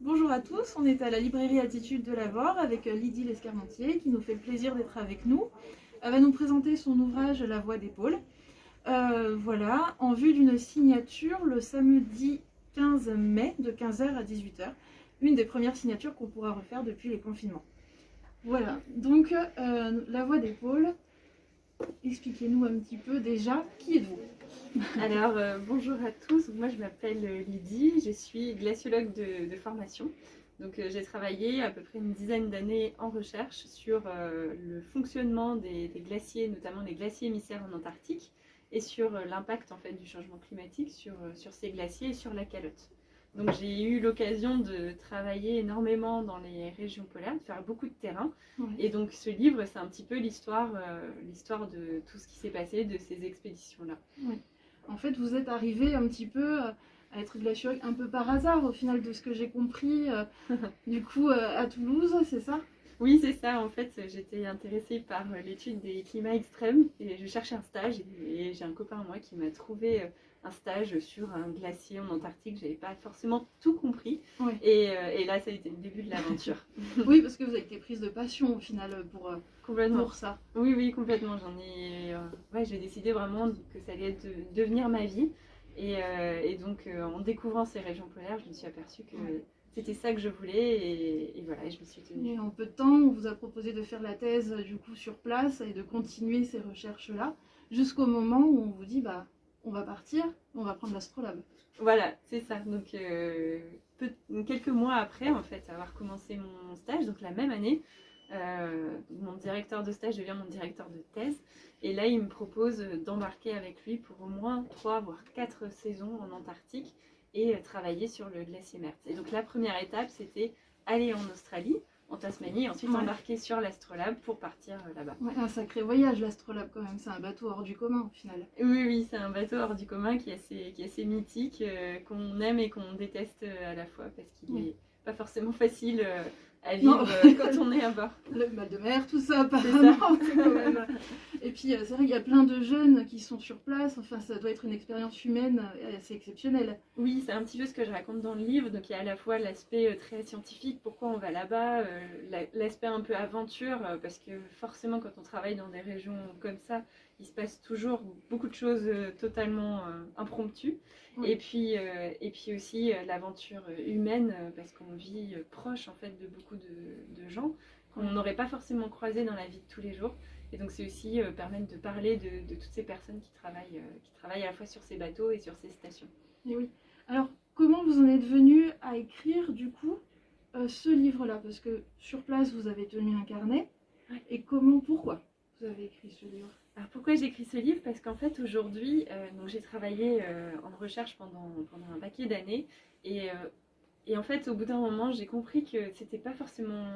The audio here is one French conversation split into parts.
Bonjour à tous, on est à la librairie Attitude de Lavore avec Lydie Lescarmentier qui nous fait le plaisir d'être avec nous. Elle va nous présenter son ouvrage La Voix des pôles. Voilà, en vue d'une signature le samedi 15 mai de 15h à 18h. Une des premières signatures qu'on pourra refaire depuis les confinements. Voilà, donc La Voix des pôles, expliquez-nous un petit peu déjà, qui êtes-vous ? Alors, bonjour à tous, moi je m'appelle Lydie, je suis glaciologue de formation. Donc j'ai travaillé à peu près une dizaine d'années en recherche sur le fonctionnement des glaciers, notamment les glaciers émissaires en Antarctique, et sur l'impact en fait du changement climatique sur ces glaciers et sur la calotte. Donc j'ai eu l'occasion de travailler énormément dans les régions polaires, de faire beaucoup de terrain. Ouais. Et donc ce livre, c'est un petit peu l'histoire de tout ce qui s'est passé de ces expéditions-là. Ouais. En fait, vous êtes arrivé un petit peu à être glaciologue un peu par hasard, au final, de ce que j'ai compris, du coup, à Toulouse, c'est ça ? Oui, c'est ça. En fait, j'étais intéressée par l'étude des climats extrêmes et je cherchais un stage. Et j'ai un copain à moi qui m'a trouvé un stage sur un glacier en Antarctique. J'avais pas forcément tout compris. Ouais. Et là, ça a été le début de l'aventure. Oui, parce que vous avez été prise de passion au final pour ça. Oui, complètement. J'ai décidé vraiment que ça allait devenir ma vie. Et donc, en découvrant ces régions polaires, je me suis aperçue que c'était ça que je voulais et voilà, je me suis tenue. Et en peu de temps, on vous a proposé de faire la thèse du coup sur place et de continuer ces recherches-là jusqu'au moment où on vous dit on va partir, on va prendre l'astrolabe. Voilà, c'est ça. Donc quelques mois après en fait avoir commencé mon stage, donc la même année, mon directeur de stage devient mon directeur de thèse et là il me propose d'embarquer avec lui pour au moins 3 voire 4 saisons en Antarctique et travailler sur le glacier Mertz. Et donc la première étape c'était aller en Australie, en Tasmanie, et ensuite embarquer sur l'astrolabe pour partir là-bas. Ouais, un sacré voyage l'astrolabe quand même, c'est un bateau hors du commun au final. Oui, c'est un bateau hors du commun qui est assez mythique, qu'on aime et qu'on déteste à la fois parce qu'il n'est pas forcément facile à vivre quand on est à bord. Le mal de mer, tout ça, apparemment, c'est quand même... Et puis c'est vrai qu'il y a plein de jeunes qui sont sur place, enfin ça doit être une expérience humaine assez exceptionnelle. Oui, c'est un petit peu ce que je raconte dans le livre, donc il y a à la fois l'aspect très scientifique, pourquoi on va là-bas, l'aspect un peu aventure, parce que forcément quand on travaille dans des régions comme ça, il se passe toujours beaucoup de choses totalement impromptues, oui. Et puis aussi l'aventure humaine, parce qu'on vit proche en fait de beaucoup de gens qu'on n'aurait pas forcément croisés dans la vie de tous les jours. Et donc c'est aussi permettre de parler de toutes ces personnes qui travaillent à la fois sur ces bateaux et sur ces stations. Et oui. Alors comment vous en êtes venu à écrire du coup ce livre-là ? Parce que sur place vous avez tenu un carnet. Ouais. Et pourquoi vous avez écrit ce livre ? Alors pourquoi j'ai écrit ce livre ? Parce qu'en fait aujourd'hui, j'ai travaillé en recherche pendant un paquet d'années et en fait au bout d'un moment j'ai compris que c'était pas forcément...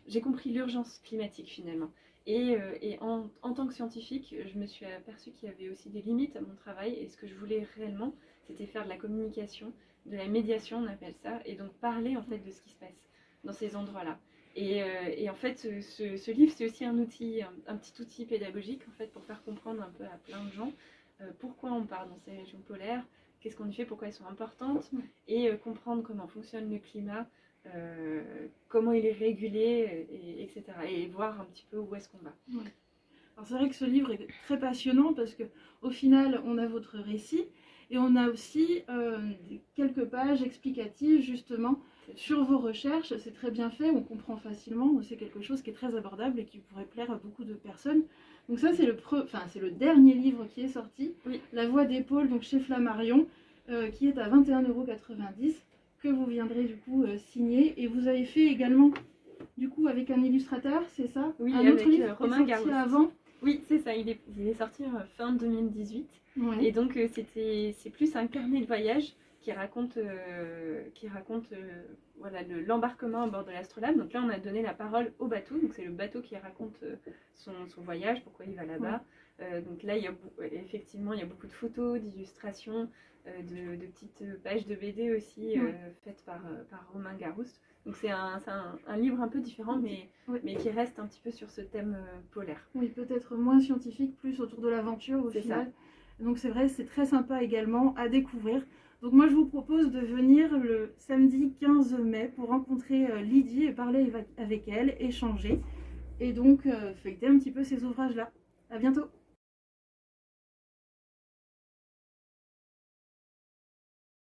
J'ai compris l'urgence climatique finalement. Et en tant que scientifique, je me suis aperçue qu'il y avait aussi des limites à mon travail et ce que je voulais réellement, c'était faire de la communication, de la médiation, on appelle ça, et donc parler en fait de ce qui se passe dans ces endroits-là. Et en fait, ce livre, c'est aussi un outil, un petit outil pédagogique en fait pour faire comprendre un peu à plein de gens pourquoi on part dans ces régions polaires, qu'est-ce qu'on y fait, pourquoi elles sont importantes, et comprendre comment fonctionne le climat. Comment il est régulé, etc. Et voir un petit peu où est-ce qu'on va. Ouais. Alors c'est vrai que ce livre est très passionnant parce qu'au final, on a votre récit et on a aussi quelques pages explicatives justement sur vos recherches. C'est très bien fait, on comprend facilement, c'est quelque chose qui est très abordable et qui pourrait plaire à beaucoup de personnes. Donc ça, c'est le dernier livre qui est sorti, oui. La Voix des pôles, donc chez Flammarion, qui est à 21,90 €. Que vous viendrez du coup signer. Et vous avez fait également du coup avec un illustrateur, c'est ça ? Oui, un avec autre livre Romain Garoust. Avant. Oui, c'est ça, il est sorti fin 2018. Ouais. Et donc c'est plus un carnet de voyage qui raconte voilà, l'embarquement à bord de l'Astrolabe. Donc là, on a donné la parole au bateau. Donc c'est le bateau qui raconte son voyage, pourquoi il va là-bas. Ouais. Donc là, effectivement, il y a beaucoup de photos, d'illustrations, de petites pages de BD aussi faites par Romain Garoust. Donc c'est un livre un peu différent, mais qui reste un petit peu sur ce thème polaire. Oui, peut-être moins scientifique, plus autour de l'aventure au final. Ça. Donc c'est vrai, c'est très sympa également à découvrir. Donc moi je vous propose de venir le samedi 15 mai pour rencontrer Lydie et parler avec elle, échanger et donc feuilleter un petit peu ces ouvrages-là. À bientôt!